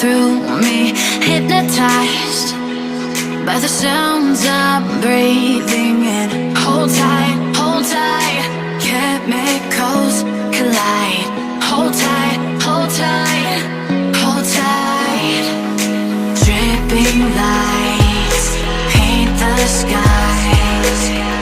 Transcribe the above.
through me, hypnotized by the sounds I'm breathing in. Hold tight, hold tight, chemicals collide. Hold tight, hold tight, hold tight. Dripping lights paint the skies.